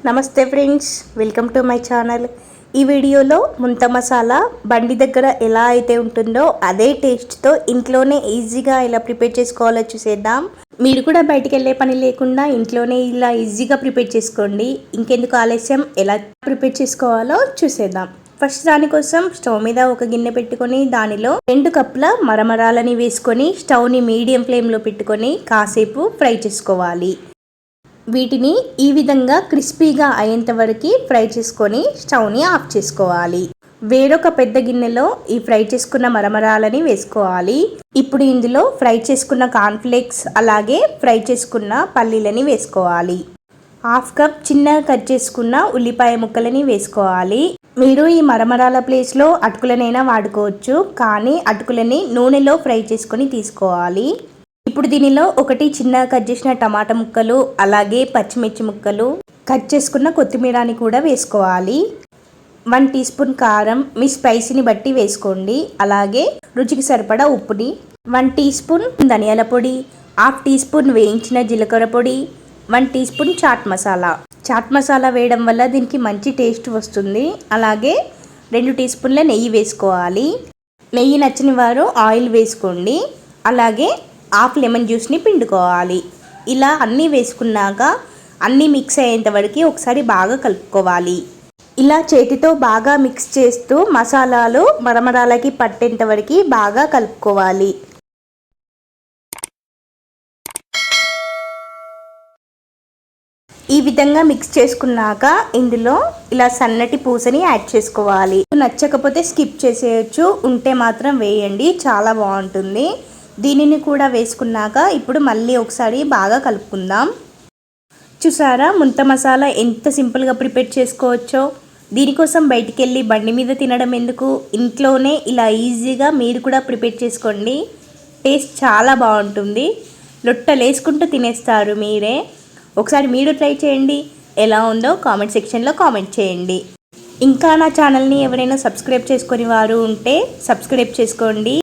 నమస్తే friends, welcome to my channel. ఈ వీడియోలో ముంత మసాలా బండి దగ్గర ఎలా అయితే ఉంటుందో అదే టేస్ట్తో ఇంట్లోనే ఈజీగా ఎలా ప్రిపేర్ చేసుకోవాలో చూసేద్దాం. మీరు కూడా బయటికి వెళ్ళే పని లేకుండా ఇంట్లోనే ఇలా ఈజీగా ప్రిపేర్ చేసుకోండి. ఇంకెందుకు ఆలస్యం, ఎలా ప్రిపేర్ చేసుకోవాలో చూసేద్దాం. ఫస్ట్ దానికోసం స్టవ్ మీద ఒక గిన్నె పెట్టుకొని దానిలో 2 కప్పుల మరమరాలని వేసుకొని స్టవ్ని మీడియం ఫ్లేమ్లో పెట్టుకొని కాసేపు ఫ్రై చేసుకోవాలి. వీటిని ఈ విధంగా క్రిస్పీగా అయ్యేంత వరకు ఫ్రై చేసుకొని స్టవ్ని ఆఫ్ చేసుకోవాలి. వేరొక పెద్ద గిన్నెలో ఈ ఫ్రై చేసుకున్న మరమరాలని వేసుకోవాలి. ఇప్పుడు ఇందులో ఫ్రై చేసుకున్న కార్న్ఫ్లేక్స్ అలాగే ఫ్రై చేసుకున్న పల్లీలని వేసుకోవాలి. 1/2 కప్ చిన్నగా కట్ చేసుకున్న ఉల్లిపాయ ముక్కలని వేసుకోవాలి. మీరు ఈ మరమరాల ప్లేస్లో అటుకులనైనా వాడుకోవచ్చు, కానీ అటుకులని నూనెలో ఫ్రై చేసుకొని తీసుకోవాలి. ఇప్పుడు దీనిలో 1 చిన్నగా కట్ చేసిన టమాటా ముక్కలు అలాగే పచ్చిమిర్చి ముక్కలు, కట్ చేసుకున్న కొత్తిమీరని కూడా వేసుకోవాలి. 1 టీ స్పూన్ కారం మీ స్పైసీని బట్టి వేసుకోండి. అలాగే రుచికి సరిపడా ఉప్పుని, 1 టీ స్పూన్ ధనియాల పొడి, 1/2 టీ స్పూన్ వేయించిన జీలకర్ర పొడి, 1 టీ స్పూన్ చాట్ మసాలా. చాట్ మసాలా వేయడం వల్ల దీనికి మంచి టేస్ట్ వస్తుంది. అలాగే 2 టీ స్పూన్ల నెయ్యి వేసుకోవాలి. నెయ్యి నచ్చని వారు ఆయిల్ వేసుకోండి. అలాగే 1/2 లెమన్ జ్యూస్ని పిండుకోవాలి. ఇలా అన్నీ వేసుకున్నాక అన్నీ మిక్స్ అయ్యేంత వరకు ఒకసారి బాగా కలుపుకోవాలి. ఇలా చేతితో బాగా మిక్స్ చేస్తూ మసాలాలు మరమరాలకి పట్టేంత వరకు బాగా కలుపుకోవాలి. ఈ విధంగా మిక్స్ చేసుకున్నాక ఇందులో ఇలా సన్నటి పూసని యాడ్ చేసుకోవాలి. నచ్చకపోతే స్కిప్ చేసేయచ్చు, ఉంటే మాత్రం వేయండి, చాలా బాగుంటుంది. దీనిని కూడా వేసుకున్నాక ఇప్పుడు మళ్ళీ ఒకసారి బాగా కలుపుకుందాం. చూసారా ముంత మసాలా ఎంత సింపుల్గా ప్రిపేర్ చేసుకోవచ్చో. దీనికోసం బయటికి వెళ్ళి బండి మీద తినడం ఎందుకు, ఇంట్లోనే ఇలా ఈజీగా మీరు కూడా ప్రిపేర్ చేసుకోండి. టేస్ట్ చాలా బాగుంటుంది, లొట్టలు వేసుకుంటూ తినేస్తారు మీరే. ఒకసారి మీరు ట్రై చేయండి, ఎలా ఉందో కామెంట్ సెక్షన్లో కామెంట్ చేయండి. ఇంకా నా ఛానల్ని ఎవరైనా సబ్స్క్రైబ్ చేసుకొని వారు ఉంటే సబ్స్క్రైబ్ చేసుకోండి.